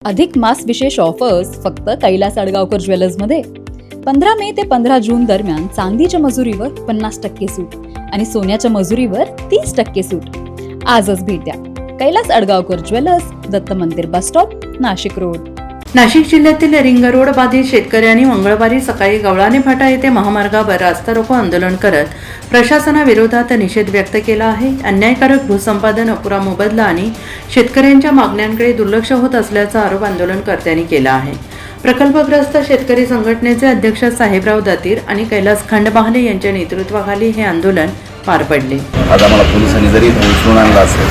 अधिक मास विशेष ऑफर्स फक्त कैलास अडगावकर ज्वेलर्समध्ये. 15 मे ते 15 जून दरम्यान चांदीच्या मजुरीवर 50% सूट आणि सोन्याच्या मजुरीवर 30% सूट. आजच भेट द्या. कैलास अडगावकर ज्वेलर्स, दत्त मंदिर bus stop, Nashik road. Nashik जिल्ह्यातील रिंग रोड बाधित शेतकऱ्यांनी मंगळवारी सकाळी गवळाणे फाटा येथे महामार्गावर रास्ता रोको आंदोलन करत प्रशासनाविरोधात निषेध व्यक्त केला आहे. अन्यायकारक भूसंपादन, अपुरा मोबदला आणि शेतकऱ्यांच्या मागण्यांकडे दुर्लक्ष होत असल्याचा आरोप आंदोलनकर्त्यांनी केला आहे. प्रकल्पग्रस्त शेतकरी संघटनेचे अध्यक्ष साहेबराव दातीर आणि कैलास खंडबहाले यांच्या नेतृत्वाखाली हे आंदोलन पार पडले. आज आम्हाला पोलिसांनी जरी उचलून आणला असेल,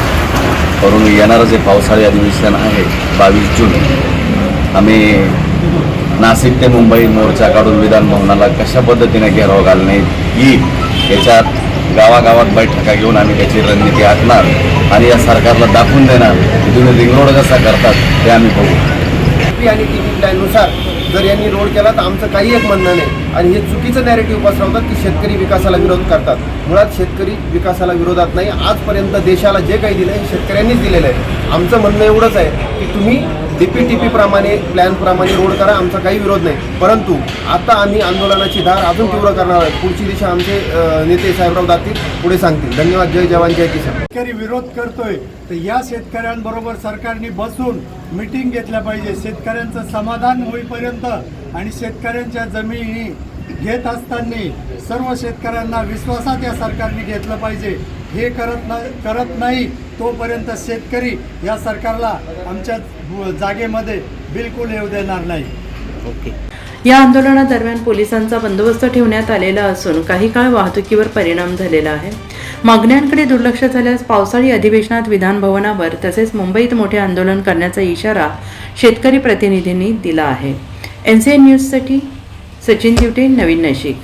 परंतु येणारं जे पावसाळी अधिवेशन आहे 22 जून, आम्ही नाशिक ते मुंबई मोर्चा काढून विधान भवनाला कशा पद्धतीने घेराव घालणे येईल याच्यात गावागावात बैठका घेऊन आम्ही त्याची रणनीती आखणार आणि या सरकारला दाखवून देणार की तुम्ही रिंग रोड कसा करतात ते आम्ही बघू. आणि टीव्ही प्लॅननुसार जर यांनी रोड केला तर आमचं काही एक म्हणणं नाही आणि हे चुकीचं नॅरेटिव्ह पसरवतात की शेतकरी विकासाला विरोध करतात. मुळात शेतकरी विकासाला विरोधात नाही. आजपर्यंत देशाला जे काही दिलं हे शेतकऱ्यांनीच दिलेलं आहे. आमचं म्हणणं एवढंच आहे की तुम्ही DPTP प्रमाणे प्लॅनप्रमाणे रोड करा, आमचा काही विरोध नाही. परंतु आता आम्ही आंदोलनाची धार अजून तीव्र करणार आहोत. पुढची दिशा आमचे नेते साहेबराव दातीर पुढे सांगतील. धन्यवाद. जय जवान जय किसान. शेतकरी विरोध करतोय तर या शेतकऱ्यांबरोबर सरकारने बसून मीटिंग घेतल्या पाहिजे. शेतकऱ्यांचं समाधान होईपर्यंत आणि शेतकऱ्यांच्या जमिनी घेत असताना सर्व शेतकऱ्यांना विश्वासात या सरकारने घेतलं पाहिजे. हे करत नाही तोपर्यंत शेतकरी या सरकारला आमच्या जागेमध्ये बिलकुल येऊ देणार नाही. या आंदोलनादरम्यान पोलिसांचा बंदोबस्त ठेवण्यात आलेला असून काही काळ वाहतुकीवर परिणाम झालेला आहे. मागण्यांकडे दुर्लक्ष झाल्यास पावसाळी अधिवेशनात विधान भवनावर तसेच मुंबईत मोठे आंदोलन करण्याचा इशारा शेतकरी प्रतिनिधींनी दिला आहे. NCN न्यूजसाठी सचिन दिवटे, नवीन नाशिक.